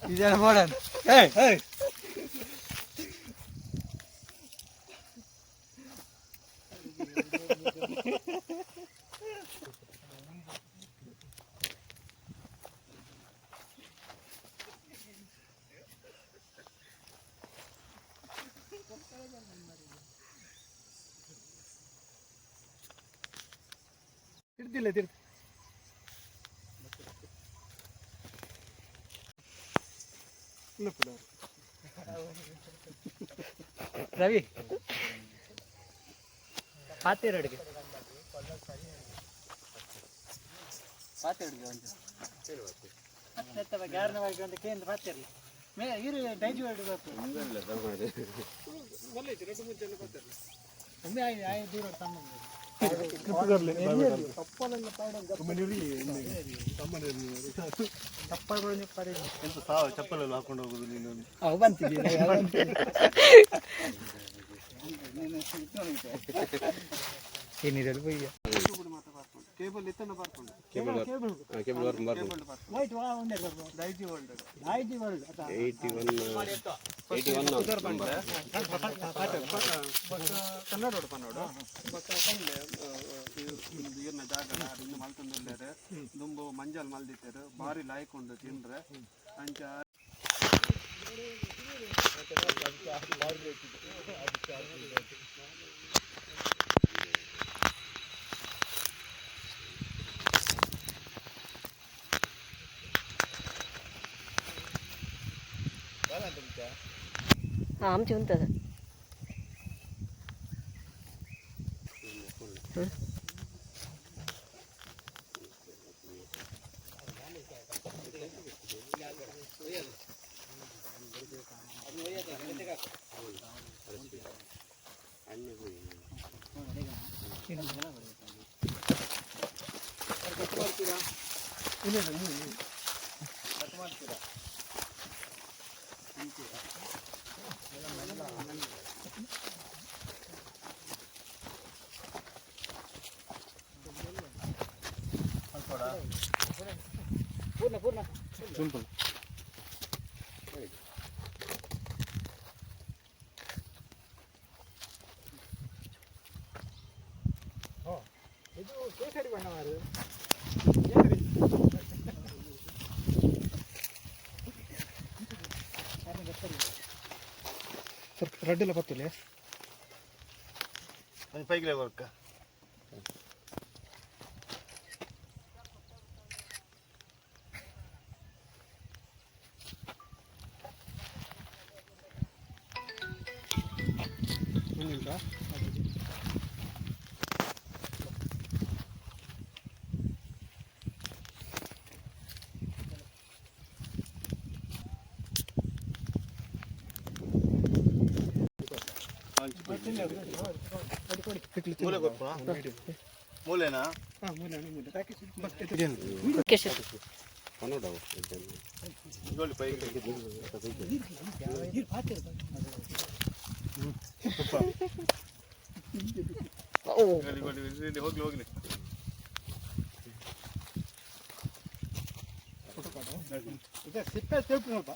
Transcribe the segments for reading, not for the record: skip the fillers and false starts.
ಇದೆಲ್ಲ ಮಾಡೋದು. ಏಯ್ ಏಯ್ ತಿರ್ತಿಲ್ಲ ತಿರ್ತಿ ರವಿ ಪಾತೆರಡಿಗೆ ಗಾರ್ನವಾಗಿ ಒಂದು ಕೇಂದ್ರ ಪಾತೆರಲಿ ಮೇ ಇರು ಡೈಜಿ ಹೊರಡಬೇಕು ಒಮ್ಮೆ ಆಯ್ತು ದೂರ ತಮ್ಮ ಚಪ್ಪಲೆಲ್ಲ ಹಾಕೊಂಡು ಹೋಗುದು ನೀನು ಏನಿರಲು ಬಯ್ಯ ಕೇಬಲ್ ಇತ್ತನ ಬರ್ಕೊಂಡು ಕನ್ನಡ ಪನ್ನೋಡು ಈರ್ನ ಜಾಗ ಇನ್ನು ಮಲ್ತಂದಿಲ್ಲಾರೆ ದುಂಬು ಮಂಜಲ್ ಮಲ್ದಿತ್ತರು ಭಾರಿ ಲಾಯ್ಕೊಂಡು ತಿಂದ್ರೆ ಅಂಚ आमचे म्हणतात पूर्ण पूर्ण सिंपल ಇದು ಕೇಸರಿ ಬಣ್ಣ ಮಾರು ಸ್ವಲ್ಪ ರೆಡ್ ಎಲ್ಲ ಬರ್ತಲ್ಲ ಅದು ಪೈಕಿಲೆ ವರ್ಕ ಮೂಲೆನಾ ಹೋಗ್ಲಿ ಹೋಗ್ಲಿ ಸಿಪ್ಪೆ ಸ್ವಲ್ಪ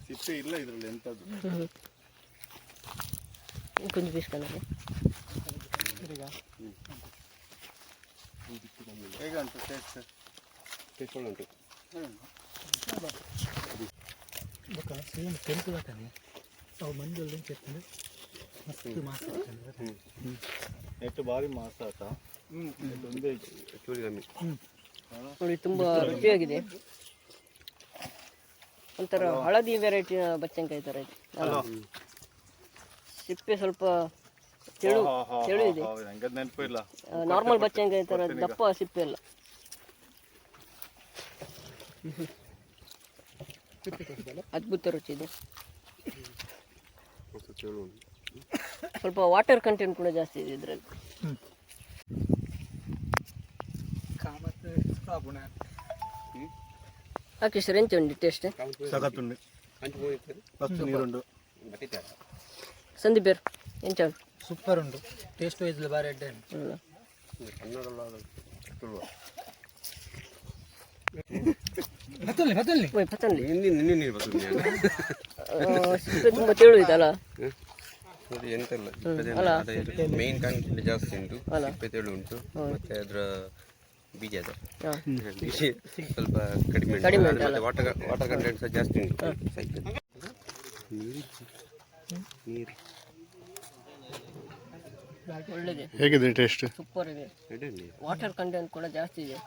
ಸಿಪ್ಪೆ ಇಲ್ಲ ಇದರಲ್ಲಿ ಎಂತದ್ದು कुछ पीस करना ಹೇಗೆ ಉಂಟು ಟೇಸ್ಟ್ ಟೇಸ್ಟ್ ಒಳ್ಳೆ ಉಂಟು ಸೇಮ್ ಕೆಂಪು ತಾನೆ ಅವು ಮಂಜಲ್ಲಿ ಚೆತ್ತಂದ್ರೆ ಮಸ್ತ್ ಮಾಸ ಎಷ್ಟು ಭಾರಿ ಮಾಸ ಆತ ಒಂದೇ ಚೂರಿ ಕಮ್ಮಿ ನೋಡಿ ತುಂಬಾ ರುಚಿಯಾಗಿದೆ ಒಂಥರ ಹಳದಿ ವೆರೈಟಿ ಬಚ್ಚಂಕಾಯಿ ಥರ ಇದೆ ಸಿಪ್ಪೆ ಸ್ವಲ್ಪ ತೆಳು ತೆಳು ಇದೆ ನೆನಪು ಇಲ್ಲ ನಾರ್ಮಲ್ ಬಚ್ಚಂಕಾಯಿ ಥರ ದಪ್ಪ ಸಿಪ್ಪೆ ಇಲ್ಲ ಅದ್ಭುತ ರುಚಿ ಇದೆ ಸ್ವಲ್ಪ ವಾಟರ್ ಕಂಟೆಂಟ್ ಕೂಡ ಜಾಸ್ತಿ ಇದೆ ಇದರಲ್ಲಿ రాకేష్ ఎంత ఉంది టేస్ట్ సగతుంది మస్తు నీరుండు ಸಂದೀಪ್ ಎಂಚ ಸೂಪರ್ ಉಂಟು ಟೇಸ್ಟ್ ವೈಸ್ ಬಾರಿ ಅಡ್ಡೆ ಪತನ್ಲಿ ಸಿಪ್ಪೆ ತುಂಬ ತೆಳು ಇದಲ್ಲ ನೋಡಿ ಎಂತಲ್ಲ ಮೇನ್ ಕಾಂಟೆಂಟ್ ಜಾಸ್ತಿ ಉಂಟು ಸಿಪ್ಪೆ ತೆಳು ಉಂಟು ಮತ್ತೆ ಅದರ ಬೀಜ ಇದೆ ಸ್ವಲ್ಪ ಕಡಿಮೆ ಉಂಟು ಮತ್ತೆ ವಾಟರ್ ಕಂಟೆಂಟ್ ಸಹ ಜಾಸ್ತಿ ಉಂಟು ಸೈಕಲ್ ನೀರು ಒಳ್ಳೆದೆ ಹೇಗಿದೆ ಟೇಸ್ಟ್ ಸೂಪರ್ ಇದೆ ವಾಟರ್ ಕಂಟೆಂಟ್ ಕೂಡ ಜಾಸ್ತಿ ಇದೆ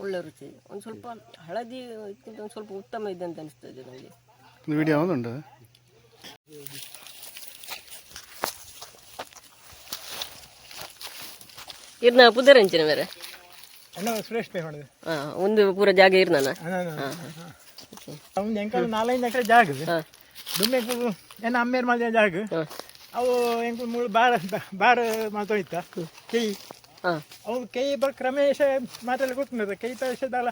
ಒಳ್ಳೆ ರುಚಿ ಒಂದು ಸ್ವಲ್ಪ ಹಳದಿ ಇದಕ್ಕಿಂತ ಒಂದು ಸ್ವಲ್ಪ ಉತ್ತಮ ಇದೆ ಅಂತ ಅನಿಸ್ತಾ ಇದೆ ನನಗೆ ವಿಡಿಯೋ ಯಾವುದುಂಟು ಇರ್ನ ಪುದರ್ ಹೆಂಚಿನ ಬೇರೆ ಫ್ರೆಶ್ ಪೇ ಮಾಡಿದೆ ಒಂದು ಪೂರ ಜಾಗ ಇರ್ನಾನ ಒಂದು ಎಂಕಲ್ 4-5 ಎಕರೆ ಜಾಗ ದುಮ್ಮೆ ಏನು ಅಮ್ಮೇರು ಮಾಡಿದ ಜಾಗ ಅವು ಎಂಕು ಮೂಳು ಬಾರ ಮಾತೋಯ್ತ ಕೈ ಅವು ಕೈ ಬರ್ ಕ್ರಮೇಶ ಮಾತೆಲ್ಲ ಗೊತ್ತಿರ್ತದೆ ಕೈ ತರಿಸಿದಲ್ಲ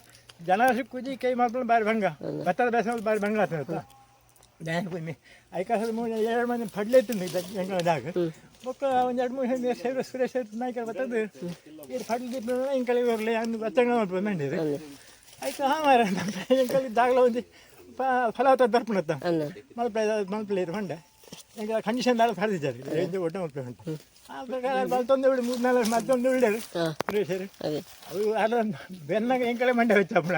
ಜನ ಸಿಕ್ಕುಜಿ ಕೈ ಮಾಡ್ಕೊಂಡು ಬಾರಿ ಭಂಗ ಭತ್ತದ ಬೇಸ ಬಾರಿ ಭಂಗ ಆಗ್ತದೆ ಐಕಾಸದ 2 ಮಂದಿ ಪಡ್ಲೆ ತಿಂದಿದ್ದ ಎಂಕಲ್ ಜಾಗ ಬೊಕ್ಕ ಒಂದು 2-3 ಸೇರು ಸುರೇಶ್ ನಾಯ್ಕರ್ ಬರ್ತದೆ ಇದು ಪಡ್ಲಿ ಎಂಕಲ್ ಬರಲಿ ಅಂದು ಬಚ್ಚಂಗ ಮಾಡ್ಬೋದು ಮಂಡಿದೆ ಆಯ್ತು ಹಾಂ ಮಾರ ಎಂಕಲ್ ಜಾಗಲ ಒಂದು ಫಲಾವತ್ತ ದರ್ಪಣತ್ತ ಮಲ್ಪಲೆ ಇದು ಹೊಂಡ ಈಗ ಕಂಡೀಷನ್ ದಾಳ ಪಡೆದಿದ್ದಾರೆ ಇದು ಒಟ್ಟು ಮಲ್ಪೆ ಹೊಂಡ ಆ ಪ್ರಕಾರ ಮತ್ತೊಂದು ಬಿಡಿ 3-4 ಮತ್ತೊಂದು ಬಿಡ್ಯಾರು ಸುರೇಶರು ಅವು ಅಲ್ಲ ಬೆನ್ನಾಗ ಎಂಕಳೆ ಮಂಡೆ ಹೊಚ್ಚಪ್ಪಳ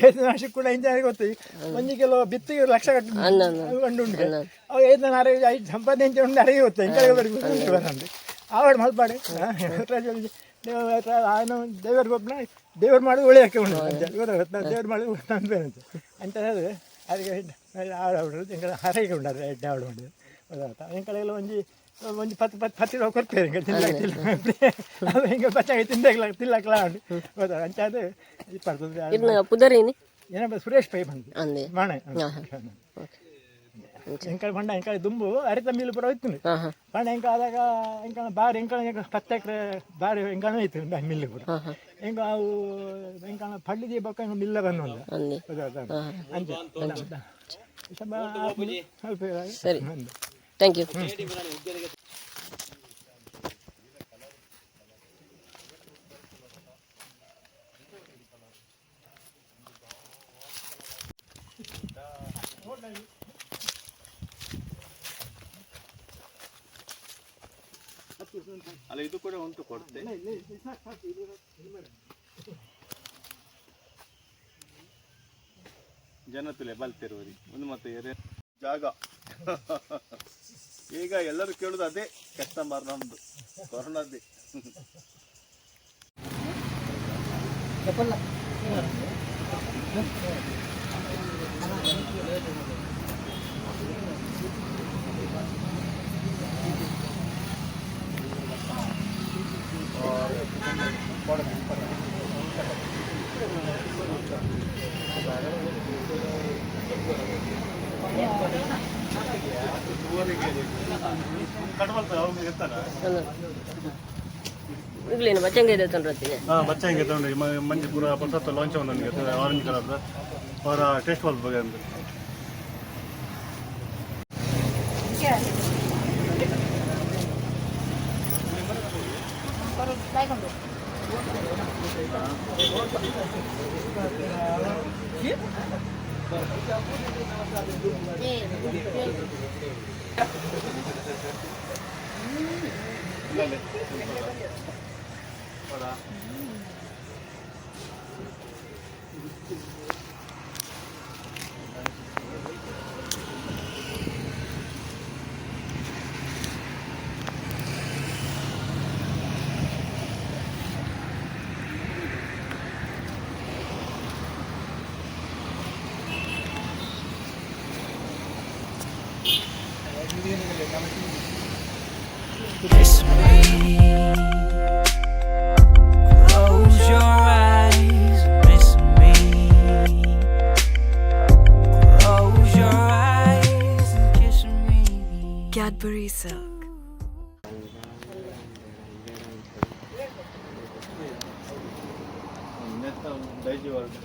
ಏಳು ವರ್ಷಕ್ಕೆ ಕೂಡ ಇಂಜಾರಿಗೆ ಗೊತ್ತಿ 1 ಕಿಲೋ ಬಿತ್ತಿಗೆ ಲಕ್ಷ ಕಟ್ಟು ಗಂಡು ಉಂಟು ಅವು 5 ಸಂಪಾದನೆ ಇಂಚ ಉಂಟು ಅಡಿಗೆ ಗೊತ್ತ ಎಂಕಳೆ ಬರಂದು ಆವಾಡ ಮಲ್ಪಾಡಿ ದೇವ್ರ ಗೊಬ್ಬನ ದೇವ್ರು ಮಾಡೋದು ಒಳ್ಳೆಯಕ್ಕೆ ಉಂಟು ಗೊತ್ತಾಗುತ್ತೆ ದೇವ್ರು ಮಾಡೋದು ಅಂತ ಅಂತ ಹೇಳಿದ್ರೆ ಅದಕ್ಕೆ ಆಡೋದು ಎಂಕಡೆ ಹರಗೆ ಉಂಟಾರೆ ಎಡ್ಡೆ ಆಡು ಮಾಡಿದ್ರು ಗೊತ್ತಾಗ್ತಾ ಎಂಕಳೆಲ್ಲ ಒಂದು 10 ರೂಪಾಯಿ ಕೊಡ್ತೇವೆ ಹಿಂಗೆ ತಿನ್ನಲಿಕ್ಕಿಲ್ಲ ಅದು ಹಿಂಗೆ ಬಚ್ಚಾಗಿ ತಿನ್ನಕ್ಲ ಉಂಟು ಗೊತ್ತಾಗ ಅಂತ ಅದು ಇದು ಪುದರೇನಿ ಏನಪ್ಪ ಸುರೇಶ್ ಪೈ ಬಂದು ಮಾಣ ಎಂಕಳ ಬಂಡ ಎಂಕಳ ದುಂಬು ಅರಿತ ಮೀಲು ಪುರ ಹೋಯ್ತು ಬಂಡ ಎಂಕ ಆದಾಗ ಎಂಕ ಬಾರಿ ಎಂಕಳ 10 ಎಕರೆ ಬಾರಿ ಎಂಕಣ ಹೋಯ್ತು ಮಿಲ್ಲು ಪುರ ಎಂಕ ಅವು ಎಂಕಣ ಪಳ್ಳಿದಿ ಬೊಕ್ಕ ಮಿಲ್ಲ ಬಂದು ಸರಿ ಥ್ಯಾಂಕ್ ಯು ಅಲ್ಲ ಇದು ಕೂಡ ಉಂಟು ಕೊಡ್ತೆ ಜನತುಲೆ ಬಲ್ತಿರುವರಿ ಒಂದು ಮತ್ತೆ ಜಾಗ ಈಗ ಎಲ್ಲರೂ ಕೇಳುದು ಅದೇ ಕಸ್ಟಮರ್ ನಮ್ದು ಕೊರೋನಾದ್ದೇ ಈಗಲೇನು ಬಚ್ಚಂಗೆ ಇದೆ ತಂಡ್ರತ್ತೀನಿ ಬಚ್ಚಂಗೆ ತಗೊಂಡ್ರಿ ಮಂಜಿ ಪೂರ ಪರ್ಸತ್ತು ಲಾಂಚ್ ನನಗೆ ಆರೆಂಜ್ ಕಲರ್ ಅವರ ಟೇಸ್ಟ್ ಬಾಲ್ ಬಗ್ಗೆ ಅಂತ Kiss me, close your eyes, miss me. Close your eyes and kiss me. Cadbury Silk. Daiji word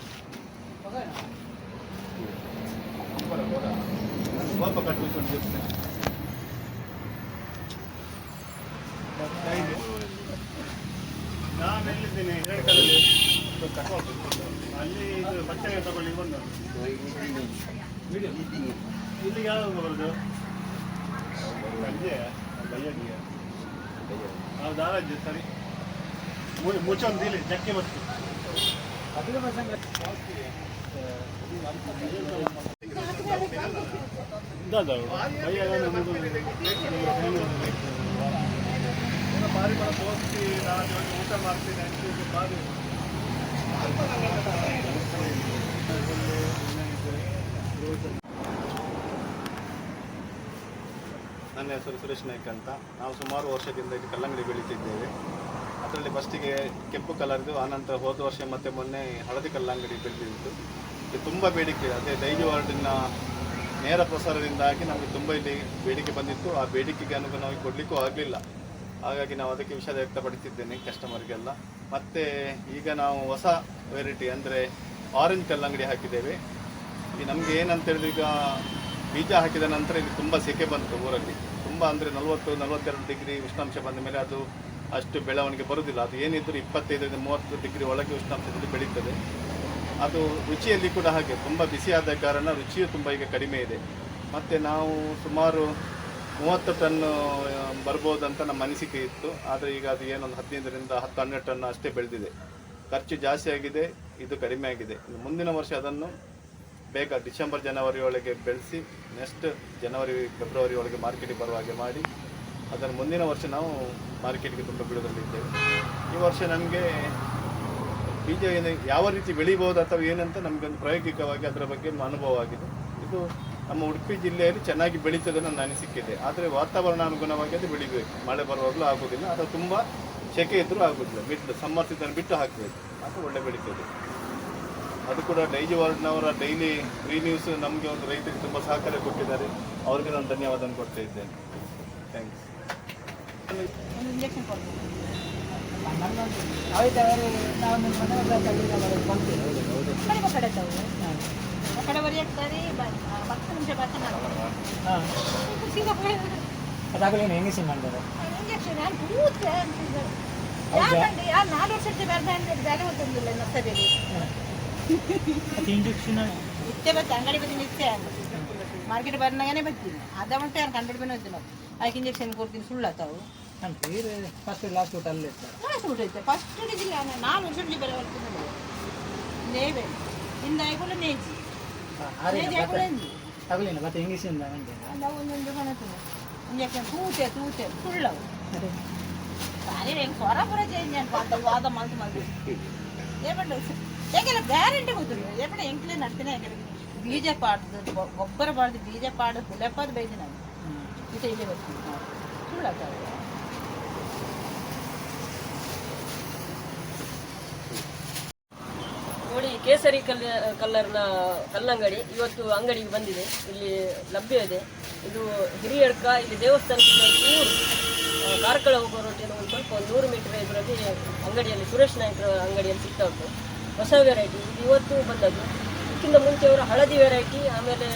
ಸ್ವಲ್ಪ ಕಟ್ಟು ನಾನು ಎಲ್ಲಿದ್ದೇನೆ ಹೇಳಕಲ್ಲಿ ಅಲ್ಲಿ ಇದು ಬಟ್ಟೆ ತಗೊಳ್ಳಿ ಬಂದು ಇಲ್ಲಿಗೆ ಯಾವಾಗ ಬರೋದು ಸಂಜೆ ಬಯ್ಯನಿಗೆ ನಾವು ದಾರಾಜ್ ಸರಿ ಮುಚ್ಚೊಂದು ಇಲ್ಲಿ ಜಕ್ಕೆ ಬರ್ತದೆ ಬಾರಿ ಬರ ಹೋಗ್ತಿ ನಾನು ಊಟ ಮಾಡ್ತೀನಿ ಅಂತ ಬಾರಿ ನನ್ನ ಹೆಸರು ಸುರೇಶ್ ನಾಯ್ಕ ಅಂತ. ನಾವು ಸುಮಾರು ವರ್ಷದಿಂದ ಇಲ್ಲಿ ಕಲ್ಲಂಗಡಿ ಬೆಳೀತಿದ್ದೇವೆ. ಅದರಲ್ಲಿ ಫಸ್ಟಿಗೆ ಕೆಂಪು ಕಲರ್ದು, ಆನಂತರ ಹೋದ ವರ್ಷ ಮತ್ತೆ ಮೊನ್ನೆ ಹಳದಿ ಕಲ್ಲಂಗಡಿ ಬೆಳೆದಿತ್ತು. ಇದು ತುಂಬ ಬೇಡಿಕೆ, ಅದೇ ಡೈಜಿ ವರ್ಲ್ಡಿನ ನೇರ ಪ್ರಸಾರದಿಂದಾಗಿ ನಮಗೆ ತುಂಬ ಇಲ್ಲಿ ಬೇಡಿಕೆ ಬಂದಿತ್ತು. ಆ ಬೇಡಿಕೆಗೆ ಅನುಗುಣವಾಗಿ ಕೊಡಲಿಕ್ಕೂ ಆಗಲಿಲ್ಲ. ಹಾಗಾಗಿ ನಾವು ಅದಕ್ಕೆ ವಿಷಾದ ವ್ಯಕ್ತಪಡಿಸಿದ್ದೇನೆ ಕಸ್ಟಮರ್ಗೆಲ್ಲ. ಮತ್ತು ಈಗ ನಾವು ಹೊಸ ವೆರೈಟಿ ಅಂದರೆ ಆರೆಂಜ್ ಕಲ್ಲಂಗಡಿ ಹಾಕಿದ್ದೇವೆ. ಈ ನಮಗೆ ಏನಂತ ಹೇಳಿದ್ರೆ, ಈಗ ಬೀಜ ಹಾಕಿದ ನಂತರ ಇಲ್ಲಿ ತುಂಬ ಸೆಕೆ ಬಂತು ಊರಲ್ಲಿ. ತುಂಬ ಅಂದರೆ 40-42 ಡಿಗ್ರಿ ಉಷ್ಣಾಂಶ ಬಂದ ಮೇಲೆ ಅದು ಅಷ್ಟು ಬೆಳವಣಿಗೆ ಬರುವುದಿಲ್ಲ. ಅದು ಏನಿದ್ದರೂ 25-30 ಡಿಗ್ರಿ ಒಳಗೆ ಉಷ್ಣಾಂಶದಲ್ಲಿ ಬೆಳೀತದೆ. ಅದು ರುಚಿಯಲ್ಲಿ ಕೂಡ ಹಾಗೆ ತುಂಬ ಬಿಸಿಯಾದ ಕಾರಣ ರುಚಿಯು ತುಂಬ ಈಗ ಕಡಿಮೆ ಇದೆ. ಮತ್ತು ನಾವು ಸುಮಾರು 30 ಟನ್ ಬರ್ಬೋದಂತ ನಮ್ಮ ಅನಿಸಿಕೆ ಇತ್ತು. ಆದರೆ ಈಗ ಅದು ಏನೊಂದು 15-12 ಟನ್ ಅಷ್ಟೇ ಬೆಳೆದಿದೆ. ಖರ್ಚು ಜಾಸ್ತಿ ಆಗಿದೆ, ಇದು ಕಡಿಮೆ ಆಗಿದೆ. ಮುಂದಿನ ವರ್ಷ ಅದನ್ನು ಬೇಗ ಡಿಸೆಂಬರ್-ಜನವರಿ ಒಳಗೆ ಬೆಳೆಸಿ ನೆಕ್ಸ್ಟ್ ಜನವರಿ-ಫೆಬ್ರವರಿ ಒಳಗೆ ಮಾರ್ಕೆಟಿಗೆ ಬರುವ ಹಾಗೆ ಮಾಡಿ ಅದನ್ನು ಮುಂದಿನ ವರ್ಷ ನಾವು ಮಾರ್ಕೆಟ್ಗೆ ತುಂಬ ಬಿಡೋದರಲ್ಲಿದ್ದೇವೆ. ಈ ವರ್ಷ ನಮಗೆ ಬೀಜ ಯಾವ ರೀತಿ ಬೆಳೀಬೋದು ಅಥವಾ ಏನಂತ ನಮಗೊಂದು ಪ್ರಾಯೋಗಿಕವಾಗಿ ಅದರ ಬಗ್ಗೆ ಅನುಭವ ಆಗಿದೆ. ಇದು ನಮ್ಮ ಉಡುಪಿ ಜಿಲ್ಲೆಯಲ್ಲಿ ಚೆನ್ನಾಗಿ ಬೆಳೀತದೆ ನನ್ನ ಅನಿಸಿಕೆ ಇದೆ. ಆದರೆ ವಾತಾವರಣ ಅನುಗುಣವಾಗಿ ಅದು ಬೆಳಿಬೇಕು. ಮಳೆ ಬರುವಾಗಲೂ ಆಗೋದಿಲ್ಲ, ಅಥವಾ ತುಂಬ ಸೆಕೆ ಇದ್ದರೂ ಆಗೋದಿಲ್ಲ. ಸಮ್ಮರ್ ಸೀಸನ್ ಬಿಟ್ಟು ಹಾಕಬೇಕು, ಅದು ಒಳ್ಳೆ ಬೆಳೀತದೆ. ಅದು ಕೂಡ ಡೈಜಿ ವರ್ಲ್ಡ್ನವರ ಡೈಲಿ ಫ್ರೀ ನ್ಯೂಸ್ ನಮಗೆ ಒಂದು ರೈತರಿಗೆ ತುಂಬ ಸಹಕಾರ ಕೊಟ್ಟಿದ್ದಾರೆ. ಅವ್ರಿಗೆ ನಾನು ಧನ್ಯವಾದ ಕೊಡ್ತಾ ಇದ್ದೇನೆ. ಥ್ಯಾಂಕ್ಸ್. ಅದಾಗಲೇ ಇಂಜೆಕ್ಷನ್ ಮಾಡಿದ್ದಾರೆ. ಇಂಜೆಕ್ಷನ್ ಯಾರು 4 ವರ್ಷಕ್ಕೆ ಬೇರೆ ಗೊತ್ತಿಲ್ಲ ನರ್ಸರಿಯಲ್ಲಿ ಇಂಜೆಕ್ಷನ್ ಇಷ್ಟೇ ಬರ್ತದೆ. ಅಂಗಡಿ ಬಂದು ನಿಶ್ಚಯ ಮಾರ್ಕೆಟ್ ಬಂದಾಗನೇ ಬರ್ತೀನಿ. ಅದ ಉಂಟು ಯಾರು 100 ರೂಪಾಯಿ ಹೋಗ್ತೀನಿ. ಅದಕ್ಕೆ ಇಂಜೆಕ್ಷನ್ ಕೊಡ್ತೀನಿ. ಸುಳ್ಳಾತಾವು ಫಸ್ಟ್ ಲಾಸ್ಟ್ ಊಟ ಅಲ್ಲೇ ಲಾಸ್ಟ್ ಊಟ ಇತ್ತು. ಫಸ್ಟ್ ಜಿಲ್ಲ 4 ವರ್ಷಕ್ಕೆ ಬೇರೆ ಬರ್ತೀನಿ. ನೇವೆ ಇಂದ ಆಯ್ಕೊಳ್ಳೆ ನೇಜಿ ಆಯ್ಕೊಳ್ಳೆ ತಗಲಿಲ್ಲ. ಮತ್ತೆ ಇಂಗ್ಲೀಷಿಂದ ನಾವು ಒಂದೊಂದು ಮನಸ್ಸಿನ ಇಂಜೆಕ್ಷನ್ ತೂತೆ ಸುಳ್ಳವು ಸಾರಿ ಹೆಂಗೆ ಸ್ವರ ಪುರ ಚೇಂಜ್ ಅನ್ಪಾಡ್ದು ವಾದ ಮಾತು ಏಪಂಡು ಹೇಗೆಲ್ಲ ಗ್ಯಾರಂಟಿ ಗೊತ್ತಿಲ್ಲ. ಏಪಂಡ ಹೆಂಗ್ಲೇ ನಡ್ತೀನಿ ಹೇಗೆ ಬೀಜ ಪಾಡ್ದು ಗೊಬ್ಬರ ಪಾಡ್ದು ಬೀಜ ಪಾಡು ಲೆಪ್ಪದ ಬೈದು ನಾನು ಇದು ಇಲ್ಲಿ ಬರ್ತೀನಿ ಸುಳ್ಳಾಗ್ತದೆ. ನೋಡಿ, ಕೇಸರಿ ಕಲ್ಲರ್ನ ಕಲ್ಲಂಗಡಿ ಇವತ್ತು ಅಂಗಡಿಗೆ ಬಂದಿದೆ. ಇಲ್ಲಿ ಲಭ್ಯ ಇದೆ. ಇದು ಹಿರಿಯಡ್ಕ, ಇಲ್ಲಿ ದೇವಸ್ಥಾನದಿಂದ ಚೂರು ಕಾರ್ಕಳ ಹೋಗೋ ರೋಟಿನ ಒಂದು ಸ್ವಲ್ಪ 100 ಮೀಟರ್ ಇದರಲ್ಲಿ ಅಂಗಡಿಯಲ್ಲಿ ಸುರೇಶ್ ನಾಯ್ಕರ ಅಂಗಡಿಯಲ್ಲಿ ಸಿಗ್ತಾ ಉಂಟು. ಹೊಸ ವೆರೈಟಿ ಇದು ಇವತ್ತು ಬಂದದ್ದು. ಇದಕ್ಕಿಂತ ಮುಂಚೆ ಅವರು ಹಳದಿ ವೆರೈಟಿ, ಆಮೇಲೆ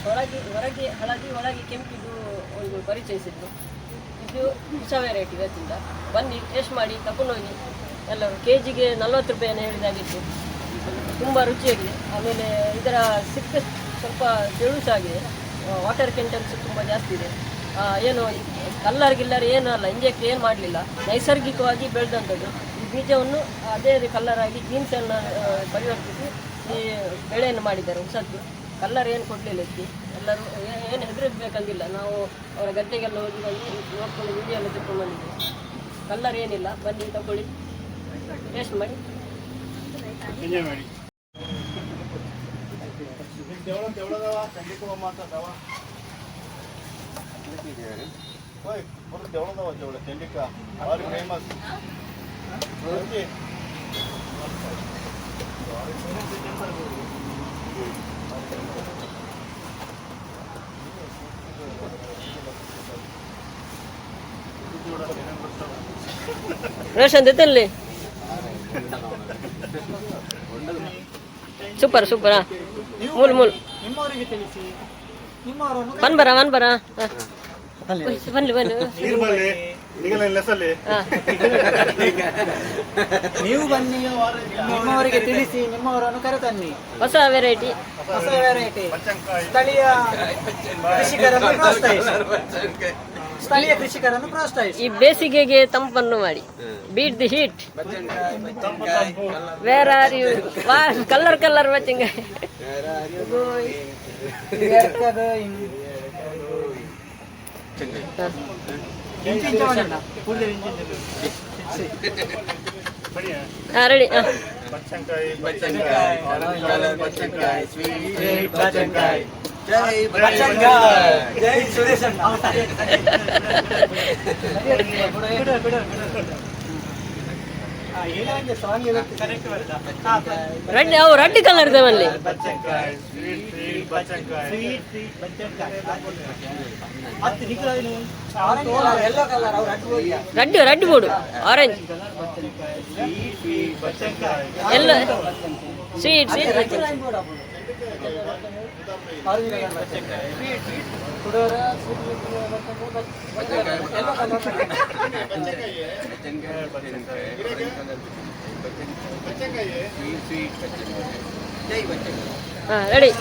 ಹೊರಗೆ ಹಳದಿ ಒಳಗೆ ಕೆಂಪಿದು ಒಂದು ಪರಿಚಯಿಸಿದ್ರು. ಇದು ಹೊಸ ವೆರೈಟಿ ಇವತ್ತಿಂದ ಬನ್ನಿ, ಟೇಸ್ಟ್ ಮಾಡಿ, ತಗೊಂಡೋಗಿ ಎಲ್ಲರೂ. ಕೆಜಿಗೆ 40 ರೂಪಾಯಿಯನ್ನು ಹೇಳಿದಾಗಿತ್ತು. ತುಂಬ ರುಚಿಯಾಗಿದೆ. ಆಮೇಲೆ ಇದರ ಸಿಕ್ಕ ಸ್ವಲ್ಪ ತೆಳುಸ ಆಗಿದೆ. ವಾಟರ್ ಕಂಟೆಂಟ್ಸ್ ತುಂಬ ಜಾಸ್ತಿ ಇದೆ. ಏನು ಕಲ್ಲರ್ ಏನಲ್ಲ, ಇಂಜೆಕ್ಟ್ ಏನು ಮಾಡಲಿಲ್ಲ, ನೈಸರ್ಗಿಕವಾಗಿ ಬೆಳೆದಂಥದ್ದು. ಈ ಬೀಜವನ್ನು ಅದೇ ಕಲ್ಲರಾಗಿ ಜೀನ್ಸನ್ನು ಪರಿವರ್ತಿಸಿ ಈ ಬೆಳೆಯನ್ನು ಮಾಡಿದ್ದಾರೆ. ಹೊಸದ್ದು ಕಲ್ಲರ್ ಏನು ಕೊಡಲಿಲ್ಲ ಇದಕ್ಕೆ. ಎಲ್ಲರೂ ಏನು ಹೆದರಿಸಬೇಕಂಗಿಲ್ಲ. ನಾವು ಅವರ ಗದ್ದೆಗೆಲ್ಲ ಹೋಗಿ ನೋಡ್ಕೊಂಡು ವೀಡಿಯೋ ಎಲ್ಲ ತೆಕ್ಕೊಂಡು ಬಂದಿದ್ದೀವಿ. ಕಲ್ಲರ್ ಏನಿಲ್ಲ, ಬನ್ನಿ ತಗೊಳ್ಳಿ, ಟೇಸ್ಟ್ ಮಾಡಿ, ಎಂಜಾಯ್ ಮಾಡಿ. तेवढं थंडी मात्र दवा होय बरं तेवढं दवा तेवढं थंडी का और फेमस ರೇಷನ್ ದೇತಲ್ಲಿ ಸೂಪರ್ ಸೂಪರ್. ಮೂಲ್ ಮೂಲ್ ನಿಮ್ಮವರಿಗೆ ತಿಳಿಸಿ, ನಿಮ್ಮವರನ್ನು ಬನ್ಬರ ಬನ್ನಿ ನೀವು ಬನ್ನಿ, ನಿಮ್ಮವರಿಗೆ ತಿಳಿಸಿ, ನಿಮ್ಮವರನ್ನು ಕರೆತನ್ನಿ. ಹೊಸ ವೆರೈಟಿ, ಹೊಸ ವೆರೈಟಿ, ಸ್ಥಳೀಯ ಕೃಷಿಕರನ್ನು ಪ್ರೋತ್ಸಾಹಿಸಿ. ಈ ಬೇಸಿಗೆಗೆ ತಂಪನ್ನು ಮಾಡಿ. Beat the heat. Where are you? ವಾ ಕಲ್ಲರ್ ಬಚ್ಚಂಗಾಯಿ. ರೆಡಿ. ರೆಡ್ ಅವು ರೆಡ್ ಕಲರ್ ಇದಾವಲ್ಲಿ. ರೆಡ್ ಬೋರ್ಡು ಆರೆಂಜ್ ಎಲ್ಲ ಸ್ವೀಟ್ ರೆಡಿ.